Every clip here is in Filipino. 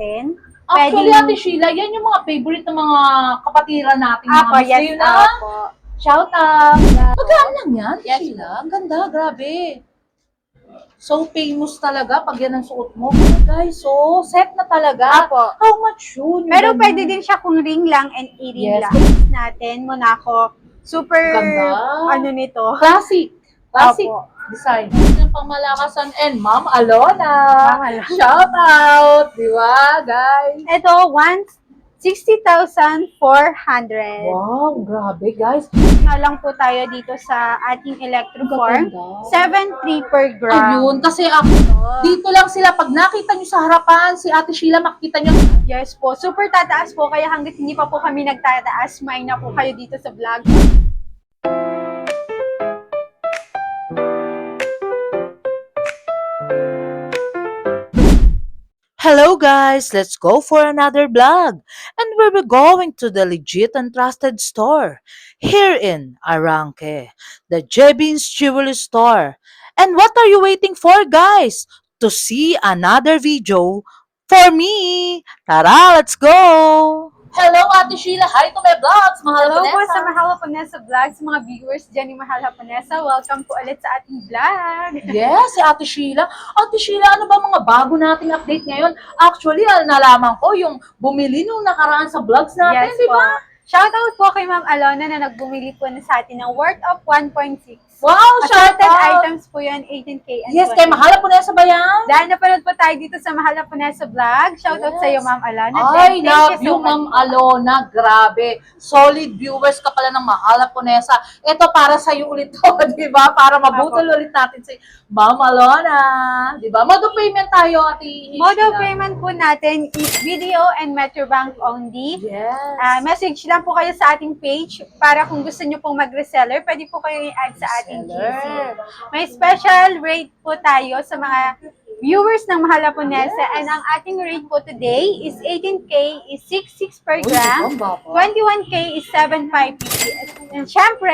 natin. Actually, Ate Sheila, yan yung mga favorite ng mga kapatiran nating mga Apo, yes, Muslim na. apo. Shout out! Magkano lang yan, Yes, Sheila? Ang ganda, grabe. So famous talaga pag yan ang suot mo. Guys, so set na talaga. Apo. How much yun? Yung Pero ganun. pwede din siya kung ring lang and earring Yes. lang. Natin, Monaco. Super, Ganda. ano nito. Classic. Classic Opo. design. Ng Pamalakasan and Ma'am Alona. Ma'am Alona. Shout out! Di ba, guys? Ito, 60,400. Wow, grabe, guys. Na lang po tayo dito sa ating Electroform. Ganda. 7.3 per gram. Ayun, kasi ako, dito lang sila, pag nakita nyo sa harapan, si Ate Sheila, makikita nyo. Yes po, super tataas po. Kaya hanggat hindi pa po kami nagtataas, may na po kayo dito sa vlog. Hello guys, let's go for another vlog. And we're going to the legit and trusted store here in Arranque, the Jebin's Jewelry Store. And what are you waiting for guys? To see another video for me. Tara, let's go! Hello, Ate Sheila. Hi to my vlogs. Mahal Hello Vanessa. po sa Mahal Haponesa Vlogs, mga viewers dyan ni Mahal Haponesa. Welcome po ulit sa ating vlog. Yes, si Ate Sheila. Ate Sheila, ano ba mga bago nating update ngayon? Actually, nalaman ko yung bumili nung nakaraan sa vlogs natin, Yes di po. ba? Shoutout po kay Ma'am Alona na nagbumili po na sa atin ng worth of 1.6. Wow, shout Assorted out! items po yan, 18K and Yes, 20. kay Mahal po na sa bayan. Dahil napanood po tayo dito sa Mahal Haponesa Vlog. Shoutout Yes. sa iyo, Ma'am Alona. Ay, Thank love so you, much Ma'am po. Alona. Grabe. Solid viewers ka pala ng Mahal Ponesa. Ito para sa iyo ulit to, di ba? Para mabutol ulit natin si Ma'am Alona. Di ba? Mode of payment tayo, Ate Mode of Sheila. payment po natin is video and Metrobank only. Yes. Message lang po kayo sa ating page para kung gusto nyo pong mag-reseller, pwede po kayo i-add sa ating GC. May special rate po tayo sa mga viewers ng Mahal Haponesa and ang ating rate po today is 18K is 6.6 per gram, 21K is 7.550. And syempre,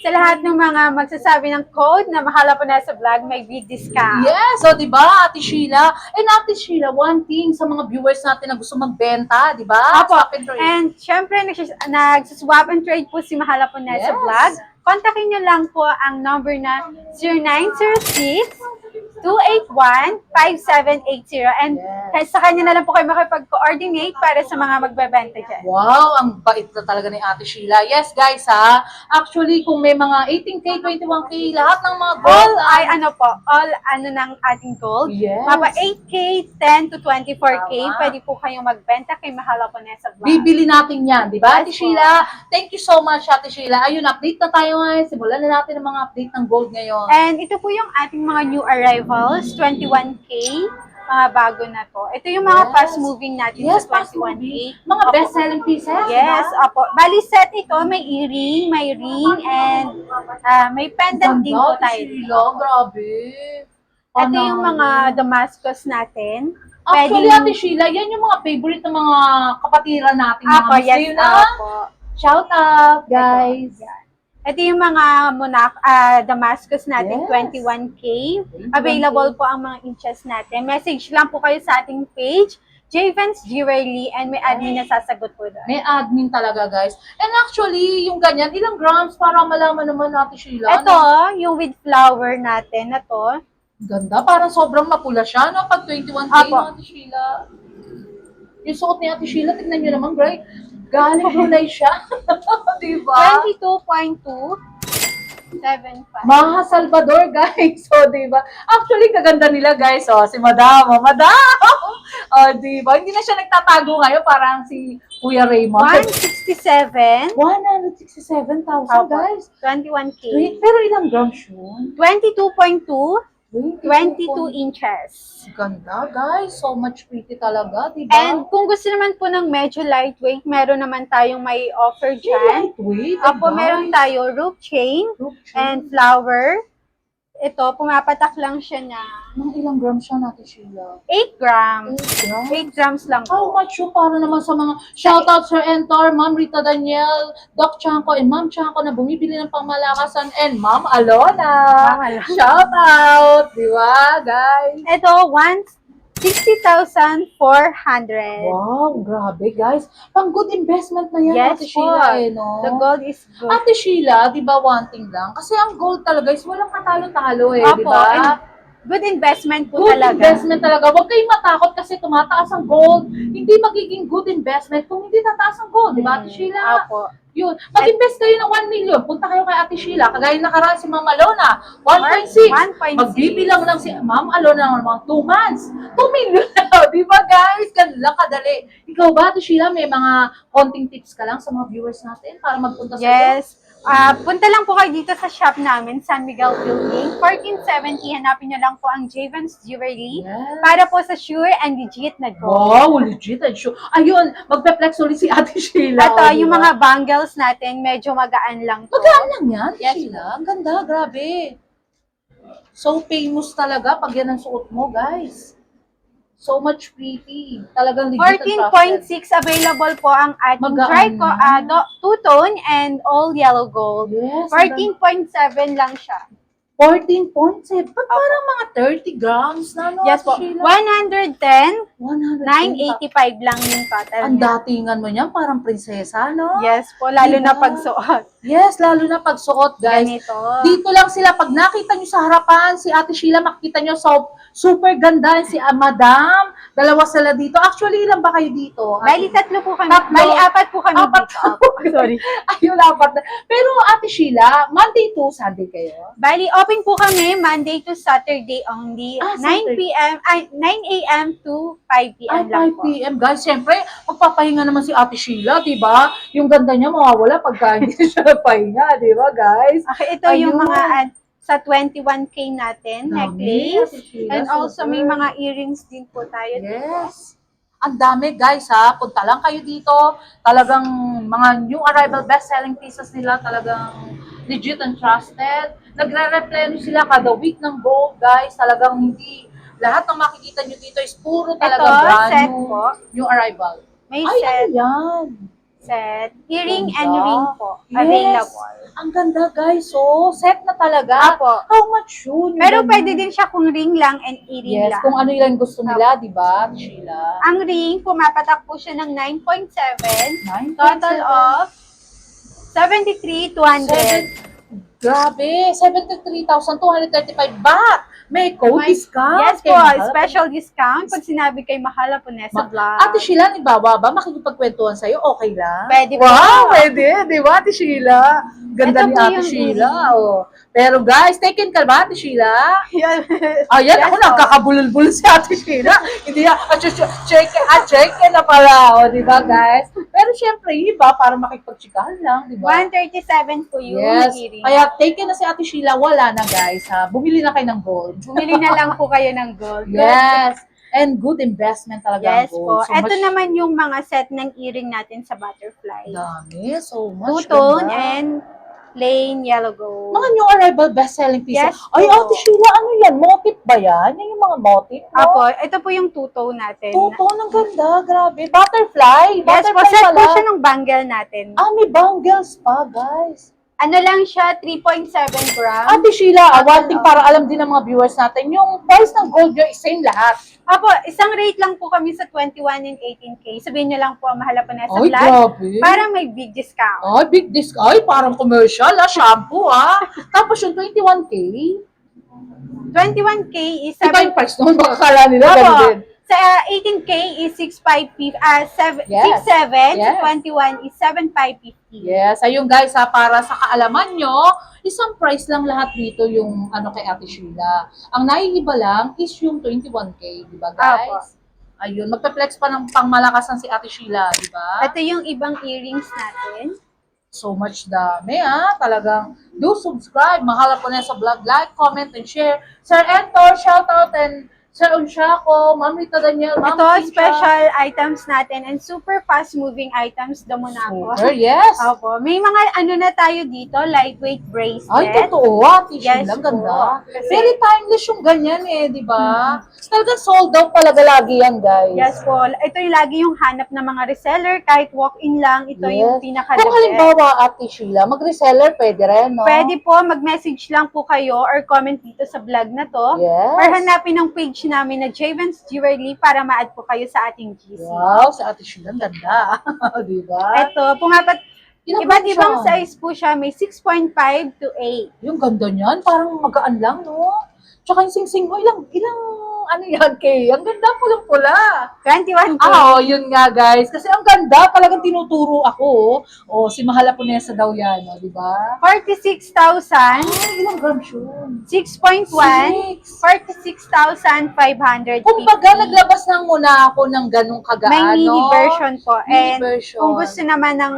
sa lahat ng mga magsasabi ng code na Mahal Haponesa Vlog, may big discount. Yes, so 'di ba, Ate Sheila? And Ate Sheila, one thing sa mga viewers natin na gusto magbenta, 'di ba? Apo. Swap and trade. And syempre, nagsuswap and trade po si Mahal Haponesa Yes. Vlog. Kontakin nyo lang po ang number na 0906-281-5780. And Yes. sa kanya na lang po kayo makipag-coordinate para sa mga magbebenta dyan. Wow, ang bait na talaga ni Ate Sheila. Yes, guys, ha? Actually, kung may mga 18K, 21K, lahat ng mga gold All ay all ng ating gold. Yes. Mapa 8K, 10 to 24K, Tama. pwede po kayong magbenta kay Mahal Haponesa Vlog. bibili natin yan, di ba, Ate Yes, Sheila? Thank you so much, Ate Sheila. Ayun, update na tayo ngayon. Simulan na natin ang mga update ng gold ngayon. And ito po yung ating mga new arrivals, 21K, mga bago na to. Ito yung mga Yes. fast moving natin Yes, sa fast 21K. moving. Mga Opo. best-selling pieces, Yes, di ba? opo. Bali set ito, may earring, may ring, and may pendant din po Ganda, Ate tayo. Sheila. Grabe. Ito yung Panalo. mga Damascus natin. Actually, Pwedeng- Ate Sheila, yan yung mga favorite ng mga kapatiran natin. Apo, mga yes, Muslim na. opo. Shout out, guys. Ito yung mga Damascus natin, Yes. 21K. Available po ang mga inches natin. Message lang po kayo sa ating page, Javens Jewelry, and may admin na sasagot po doon. May admin talaga, guys. And actually, yung ganyan, ilang grams para malaman naman natin, Sheila? Ito, yung with flower natin na to. Ganda. Parang sobrang mapula siya, no? Pag 21K, Apo. no, Ate Sheila. Yung suot ni Ate Sheila, tignan nyo naman, right? Galing Brunei siya. Diba? 22.275. Mga Salvador, guys. So, diba? Actually, kaganda nila, guys. Oh, si Madam. Oh, Madam! Oh, diba? Hindi na siya nagtatago ngayon. Parang si Kuya Raymond. 167. 167,000, Opo. guys. 21K. Pero ilang grams yun? 22.2. 22 22 inches. Ganda, guys. So much pretty talaga, diba? And kung gusto naman po ng medyo lightweight, meron naman tayong may offer dyan. lightweight. Apo, meron tayo rope chain and flower. Ito, pumapatak lang siya na Mga ilang grams siya natin, Sheila? 8 grams. 8 grams? 8 grams lang How po. much yun? Para naman sa mga shoutout Sir Entor, Ma'am Rita Daniel, Doc Chanko, and Ma'am Chanko na bumibili ng Pamalakasan, and Ma'am Alona. Ma'am Alona. Shoutout! Di ba, guys? Ito, 60,400. Wow, grabe guys. Pang good investment na yan, Yes Ate po. Sheila no? The gold is good. Ate Sheila, di ba one thing lang? Kasi ang gold talaga is walang katalo-talo di Opo, ba? and good investment po Good talaga. investment talaga. Huwag kayong matakot kasi tumataas ang gold. Hindi magiging good investment kung hindi tataas ang gold, di ba, Ate Sheila? Opo. Yun. Mag-invest kayo ng 1 million. Punta kayo kay Ate Sheila. Kagaya nakaraan si Ma'am Alona, 1.6. 1.6. Magbibilang lang si Ma'am Alona ng mga 2 months. 2 million na. Di ba guys? Ganun lang kadali. Ikaw ba, Ate Sheila, may mga konting tips ka lang sa mga viewers natin para magpunta sa Yes. Punta lang po kayo dito sa shop namin, San Miguel Building, 1470. Hanapin nyo lang po ang Javens Jewelry Yes. para po sa sure and legit na gold. Wow, legit and sure. Ayun, magpe-flex ulit si Ate Sheila. Ito, di yung ba? mga bangles natin, medyo magaan lang po. Magaan lang yan, Yes. Sheila. Ang ganda, grabe. So famous talaga pag yan ang suot mo, guys. So much pretty. Talagang legit and trusted. 14.6 available po ang ating Magaan dry two-tone and all yellow gold. Yes. 14.7 lang siya. 14.7. Ba't parang mga 30 grams na, no? Yes po. Sheila? 110, 100. 985 lang yung total Ang niya. datingan mo niyan, parang prinsesa, no? Yes po, lalo Diba? na pagsuot. Yes, lalo na pag suot, guys. Ganito. Dito lang sila, pag nakita nyo sa harapan, si Ate Sheila, makikita nyo, so, super ganda, si Madam, dalawa sila dito. Actually, ilan ba kayo dito? Bali, tatlo po kami. Tatlo. Bali, apat po kami Apat. dito. Opo, sorry. Ayun, apat na. Pero Ate Sheila, Monday to Sunday kayo? Bali, open po kami Monday to Saturday only. 9 Saturday. p.m. 9 a.m. to 5 p.m. Ay, lang 5 po. p.m. Guys, syempre, magpapahinga naman si Ate Sheila, di ba? Yung ganda niya mawawala pagka hindi siya nagpahinga, di ba, guys? Okay, ito yung Ayun. mga sa 21K natin, Dami, necklace. Ate Sheila, And also, super. may mga earrings din po tayo. Yes. Ang dami, guys, ha. Punta lang kayo dito. Talagang mga new arrival best-selling pieces nila. Talagang legit and trusted. Nagre-replenish sila kada week ng gold, guys. Talagang hindi. Lahat ng makikita nyo dito is puro talaga Ito, brand set new, po. new arrival. May Ay, set, ano yan? set, earring Ganda. and ring po. Yes. Available. Ang ganda, guys. So, set na talaga. Apo. How much yun? Pero Yung pwede ganun. din siya kung ring lang and earring Yes, lang. kung ano yung gusto nila, di ba, Sheila? Ang ring, pumapatak po siya ng 9.7. 9.7. Total of 73,200. Grabe, 73,235 baht. May code discount. Yes po, Kay Mahal. special discount pag sinabi kay Mahala po sa vlog. Ate Sheila, ni Baba ba makikipagkwentuhan sa'yo? Okay lang? Pwede po. Wow, pwede. Di ba, Ate Sheila? Ganda Ito ni po Ate yung Sheila. earring. Oh. Pero guys, taken ka ba, Ate Sheila? Ayan, Yes ako po. nagkakabulol-bulol si Ate Sheila. Hindi na, check na pala. O, di ba, guys? Pero syempre, iba, para makipagtsikahan lang, di ba? 137 po yung Yes. earring. Kaya taken na si Ate Sheila, wala na, guys. Ha? Bumili na kayo ng gold. Bumili na lang po kayo ng gold. Yes. And good investment talaga Yes ang po. gold. So Ito much- naman yung mga set ng earring natin sa butterfly. Dami. So much. Two-tone ganda. and plain yellow gold. Mga new arrival best-selling pieces. Yes Ay, po. Ate Sheila, ano yan? Motif ba yan? Yan yung mga motif, no? Apo, ito po yung two-tone natin. Totoo, ang ganda. Grabe. Butterfly. Yes po, Butterfly set po pala. siya ng bangle natin. May bangles pa, guys. Ano lang siya, 3.7 grams. Ate Sheila, one thing Total para alam din ng mga viewers natin, yung price ng gold nyo is same lahat. Apo, isang rate lang po kami sa 21 and 18K. Sabihin nyo lang po, Mahala po na sa Ay, vlog. grabe. Parang may big discount. Ay, big disc. Ay, parang commercial, shampoo, Tapos yung 21K, 21K is iba 7... yung price noon, baka kala nila, Apo, ganun din. sa 18K is 6,550. Yes. 6,7. Yes. Sa 21 is 7,550. Yes, ayun guys, para sa kaalaman nyo, isang price lang lahat dito yung kay Ate Sheila. Ang naiiba lang is yung 21K, di ba guys? Ayun, magpe-flex pa ng pangmalakasan si Ate Sheila, di ba? Ito yung ibang earrings natin. So much dami, Talagang do subscribe. Mahala po na sa vlog. Like, comment, and share. Sir Entor, shoutout, and Sir Unshako, Ma'am Rita Daniel, Ma'am Ito, Tisha. special items natin and super fast-moving items. Damo na ako. Super, yes. Opo. May mga na tayo dito, lightweight bracelet. Ay, totoo, Ate Yes Sheila, ganda. po. Kasi- Very timeless yung ganyan di ba? Talagang sold out talaga lagi yan, guys. Yes po. Ito yung lagi yung hanap ng mga reseller. Kahit walk-in lang, ito yung pinaka Kung halimbawa, Ate Sheila, mag-reseller, pwede rin, no? Pwede po, mag-message lang po kayo or comment dito sa vlog na to. Yes. Or hanapin ang page page namin na Javens Jewelry para ma-add po kayo sa ating GC. Wow, sa Ate Sheila, ang ganda. Di ba? Ito, Ilang iba't grams ibang siya? size po siya. May 6.5 to 8. Yung ganda niyan, parang magaan lang, no? Tsaka yung sing-sing mo, ano yan, Kay? Ang ganda, pulang-pula. 21K. Yun nga, guys. Kasi ang ganda, talagang tinuturo ako. Si Mahalapunesa daw yan, di ba? 46,000. Ilang grams yun? 6.1. 46,550. Kumbaga, naglabas lang muna ako ng ganong kagaan, May mini no? version po. Mini And version. kung gusto naman ng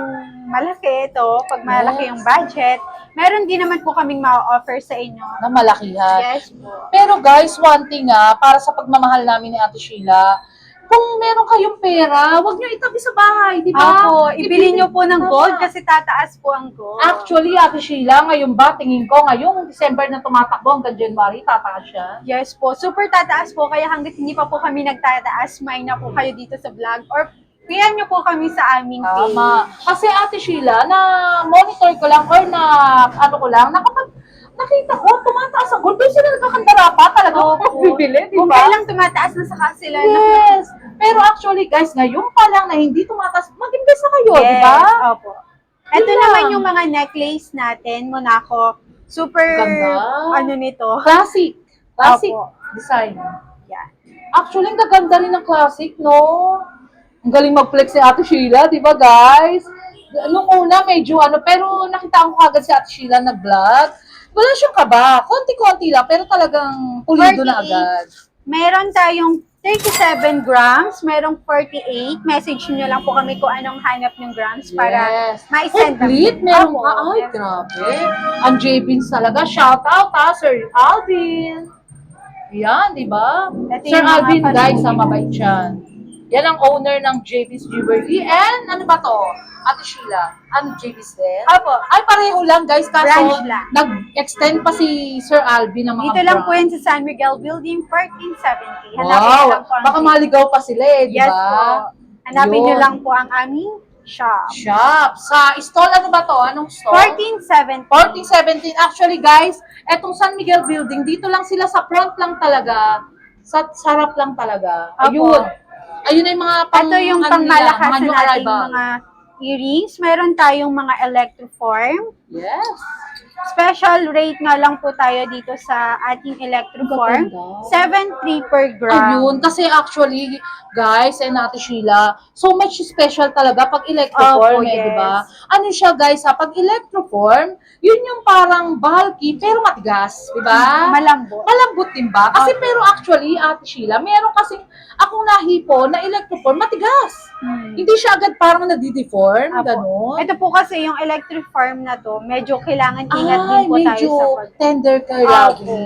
malaki ito, pag malaki Yes. yung budget, meron din naman po kaming ma-offer sa inyo. Na malakihan. Yes po. Pero guys, one thing para sa pagmamahal namin ni Ate Sheila, kung meron kayong pera, huwag nyo itabi sa bahay, di ba? Opo, ibili nyo po ng Tama. gold kasi tataas po ang gold. Actually, Ate Sheila, ngayon ba, tingin ko, ngayong December na tumatakbo hanggang January, tataas siya. Yes po, super tataas po. Kaya hanggat hindi pa po kami nagtataas, may na po kayo dito sa vlog. Or PM nyo po kami sa aming page. Tama. Kasi Ate Sheila, na monitor ko lang or na ano ko lang, nakita ko, tumataas ang gold. Doon sila nagkakandara pa talaga kung bibili, di Kung ba? kailang tumataas na sa sila. Yes. Pero actually, guys, ngayon pa lang na hindi tumataas, mag-invest na kayo, Yes, di ba? opo. Ito Yun naman lang. yung mga necklace natin, Monaco. Super, Ganda. nito. Classic. Classic Opo. design. Yeah. Actually, ang gaganda rin ng classic, no? Ang galing mag-flex si Ate Sheila, di ba, guys? Nung una, medyo pero nakita ko kagad si Ate Sheila nag-vlog. Wala siyang kaba. Konti-konti lang, pero talagang pulido na 48. agad. Meron tayong 37 grams, merong 48. Message nyo lang po kami kung anong hanap ng grams para Yes. ma-send Complete, meron Opo, ka. Ay, yes. grabe. Ang J-Beans talaga. Shout out Sir Alvin. Yan, di ba? Ito Sir yung mga Alvin, guys, pasalubong. mabait yan. Yan ang owner ng JB's Jewelry. And ano ba to? Ate Sheila. Ano JB's din? Opo. Ay, pareho lang, guys. Kaso, Branch lang. nag-extend pa si Sir Alvin ng mga Dito lang po branch. yan sa San Miguel Building, 1470. Hanapin nyo Wow. lang po ang Baka maligaw pa sila di Yes ba? po. Hanapin nyo Yun. lang po ang aming shop. Shop. Sa stall, ano ba to? Anong stall? 1470. 1417. Actually, guys, etong San Miguel Building, dito lang sila sa front lang talaga. Sa sarap lang talaga. Opo. Ayun na yung mga Ito yung pangmalakasan new nating arrival. mga earrings. Meron tayong mga electroform. Yes. Special rate nga lang po tayo dito sa ating electroform. Ganda. 7.3 per gram. Ayun, kasi actually, guys, and Ate Sheila, so much special talaga pag electroform, Opo, di ba? yes. Ano siya, guys, pag electroform, yun yung parang bulky, pero matigas, di ba? Malambot. Malambot din ba? Kasi pero actually, Ate Sheila, meron kasing akong nahipo na electroform, matigas. Hindi siya agad parang nadideform, Apo. gano'n. Ito po kasi yung electroform na to, medyo kailangan ingat din Ay, po tayo medyo sa pag... tender ka Opo. lagi.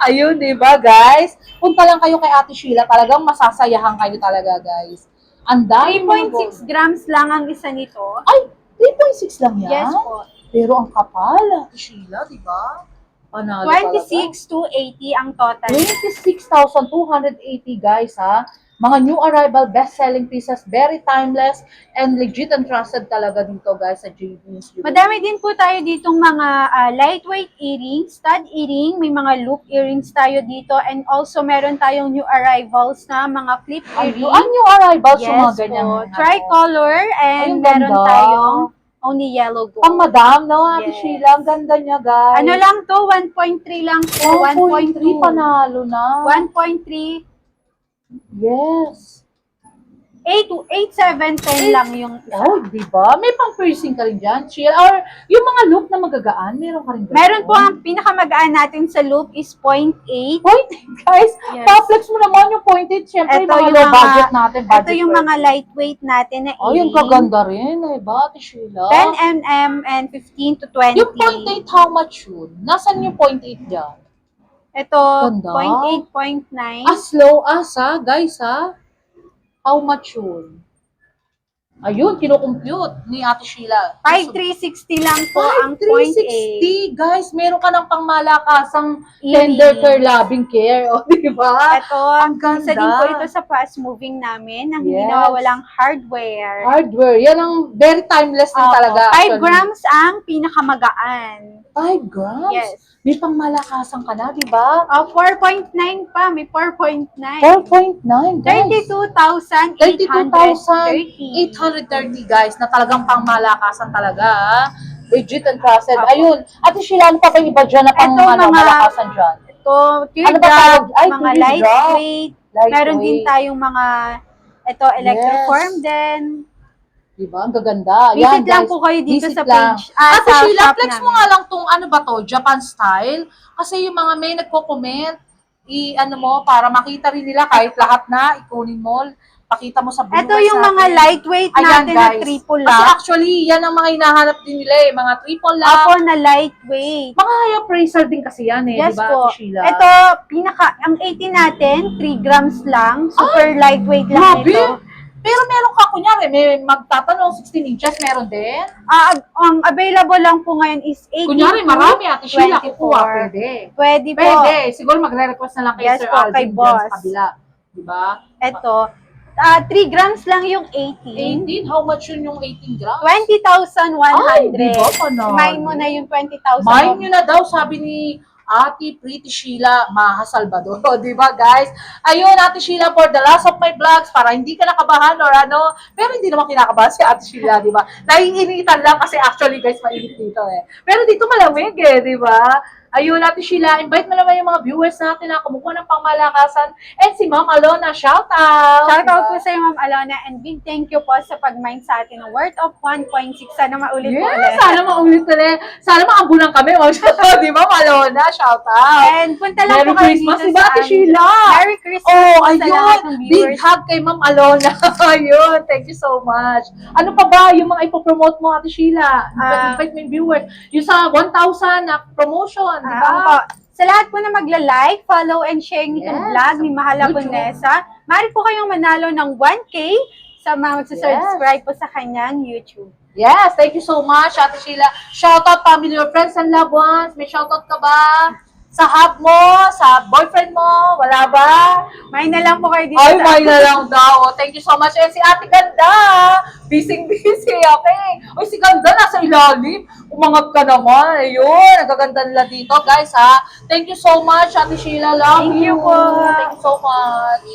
Ayun, di ba, guys? Punta lang kayo kay Ate Sheila, talagang masasayahan kayo talaga, guys. Ang dami mga 3.6 grams lang ang isa nito. Ay, 3.6 lang yan? Yes po. Pero ang kapal, Ate Sheila, di ba? Panalo talaga. 26,280 ang total. 26,280, guys, ha? Mga new arrival, best-selling pieces, very timeless, and legit and trusted talaga dito, guys, sa JB's. Madami din po tayo ditong mga lightweight earrings, stud earring, may mga loop earrings tayo dito, and also meron tayong new arrivals na mga clip earring. Ang new arrivals, yung mga Yes ganyan. po. Tricolor, Ay, and ang meron ganda. tayong only yellow gold. Pang madam, no, Ate Yes. Sheila, ang ganda niya, guys. Ano lang to? 1.3 lang po. 1.3, panalo na. 1.3. Yes. 8,710 lang yung isa. Oh, di ba? May pang piercing ka rin dyan, Sheila. Or yung mga loop na magagaan, meron ka rin ganun. Meron po ang pinakamagaan natin sa loop is 0.8. Point, guys. Yes. Pa-flex mo naman yung pointed. Siyempre, Ito mga yung low mga- budget natin. Ito Budget yung mga lightweight natin na Ay, yung earring. kaganda rin. Ay, ba, Ate Sheila? 10 mm and 15 to 20. Yung 0.8, how much yun? Nasaan yung 0.8 dyan? Ito, Ganda. 0.8, 0.9. As low as, ha? Guys, ha? How much yun? Ayun, kinukompute ni Ate Sheila. 5,360 lang po ang point A. 360, guys, meron ka ng pangmalakasang Earrings. tender care, loving care, o di ba? Ito, Ang ganda. isa din po ito sa fast moving namin nang hindi Yes. nawawalang hardware. Hardware, yan ang very timeless din Opo, talaga. 5 actually. grams ang pinakamagaan. 5 grams? Yes. May pangmalakasan ka na, di ba? 4.9 pa, may 4.9. 4.9, guys. 32,830. 32,830, guys, na talagang pangmalakasan talaga, ah. Legit and trusted. Ayun. Ate Sheila, ano pa ba yung iba dyan na pang Ito, mga- malakasan dyan? Ito, tear Ano ba drop, tawag? Ay, mga tear drop. lightweight. Meron din Lightweight. tayong mga, ito, electroform Yes. din. Diba? Ang gaganda. Visit Yan, lang guys. po kayo dito Visit sa lang. page. Ate Sa Sheila, shop flex mo namin. nga lang tong ano ba to, Japan style. Kasi yung mga may nagko-comment, ano mo, para makita rin nila kahit lahat na, ikunin mo, pakita mo sa viewers Ito yung mga natin. lightweight Ayan, natin na guys. triple Kasi lock. actually, yan ang mga hinahanap din nila eh. Mga triple lock. Ako na lightweight. Mga high appraiser din kasi yan eh, Yes di ba, po. Ate Sheila? Ito, ang 80 natin, 3 grams lang. Super lightweight lang Grabe. ito. Pero meron ka, kunyari, may magtatanong, 16 inches, meron din. Ang available lang po ngayon is 18 Kunyari, to marami, Ate Sheila, 24. kukuha, pwede. Pwede po. Pwede. Siguro magre-request na lang kay Yes Sir po, Alvin kay dyan boss. sa kabila. Diba? Ito, 3 grams lang yung 18. 18? How much yun yung 18 grams? 20,100. Ay, di ba, panalo? Kumain mo na yung 20,000. Mine nyo na daw, sabi ni Ate Pretty Sheila Maha Salvador. Di ba, guys? Ayun, Ate Sheila, for the last of my vlogs, para hindi ka nakabahan or ano, pero hindi naman kinakabahan si Ate Sheila, di ba? Naiinitan lang kasi actually, guys, mainit dito eh. Pero dito malamig eh, di ba? Ayun, Ate Sheila, invite mo naman yung mga viewers natin na kumukuha ng pangmalakasan. And si Ma'am Alona, shout out! Shout out po sa iyo, Ma'am Alona, and big thank you po sa pag-mind sa atin ng worth of 1.6. Sana maulit po Yes, ulit. sana maulit ulit. Sana maambulan kami. Di ba, Malona? Shout out! And punta lang Merry po kayo Christmas, dito di ba, sa Ate aming- Sheila? Merry Christmas Oh, po sa lahat ng ayun! Big viewers. hug kay Ma'am Alona. Ayun, thank you so much. Ano pa ba yung mga ipopromote mo, Ate Sheila? Invite mo yung viewers. Yung sa 1,000 na promotion, di ba? Opo. Sa lahat po na magla-like, follow, and share nitong Yes. vlog ni Mahala YouTube. Punesa, maaari po kayong manalo ng 1K sa mga subscribe po sa kanyang YouTube. Yes, thank you so much, Ate Sheila. Shout out family or friends and loved ones. May shout out ka ba? Sa hub mo? Sa boyfriend mo? Wala ba? May na lang po kayo dito Ay, sa... may na lang daw. Thank you so much. And si Ate Ganda, busy-busy, okay? Uy, si Ganda, nasa ilalim. Umangat ka naman. Ayun, nagaganda nila dito, guys, ha? Thank you so much, Ate Sheila. Love Thank you po. Thank you so much.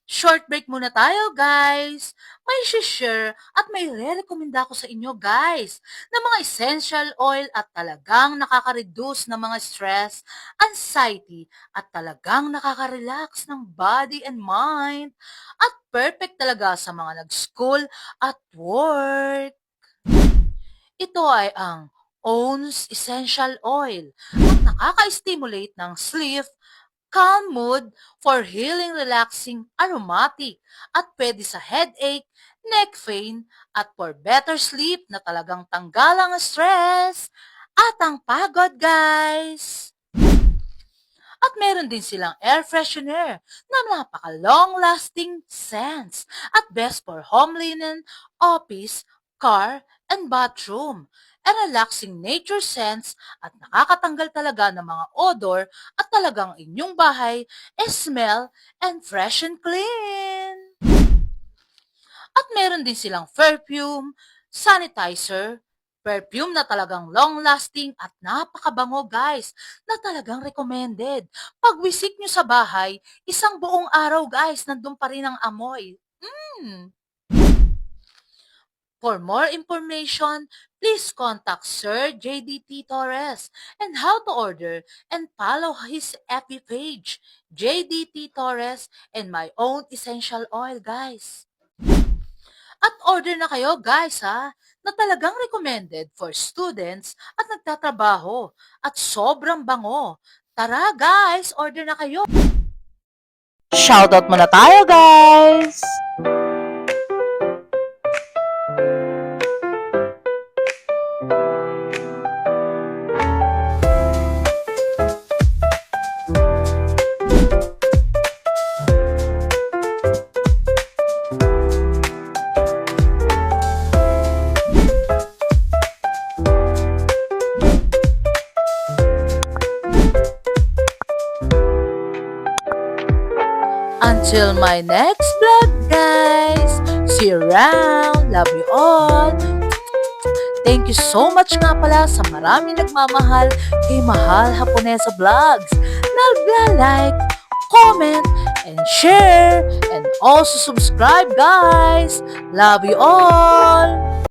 Short break muna tayo, guys. May share at may re-recommenda ko sa inyo, guys, na mga essential oil at talagang nakaka-reduce ng mga stress, anxiety, at talagang nakaka-relax ng body and mind. At perfect talaga sa mga nag-school at work. Ito ay ang OWN's Essential Oil at nakaka-stimulate ng sleep, calm mood, for healing, relaxing, aromatic, at pwede sa headache, neck pain, at for better sleep na talagang tanggalang ang stress at ang pagod, guys. At meron din silang air freshener na napaka-long-lasting scents at best for home linen, office, car, and bathroom. A relaxing nature scents at nakakatanggal talaga ng mga odor at talagang inyong bahay smell and fresh and clean. At meron din silang perfume, sanitizer, perfume na talagang long-lasting at napakabango, guys, na talagang recommended. Pag visit nyo sa bahay, isang buong araw, guys, nandun pa rin ang amoy. For more information, please contact Sir JDT Torres and how to order and follow his FB page, JDT Torres and my own essential oil, guys. At order na kayo, guys, ha, na talagang recommended for students at nagtatrabaho at sobrang bango. Tara, guys, order na kayo. Shoutout muna tayo, guys! Until my next vlog, guys. See you around. Love you all. Thank you so much nga pala sa maraming nagmamahal kay Mahal Haponesa Vlogs. Nagla-like, comment, and share, and also subscribe, guys. Love you all.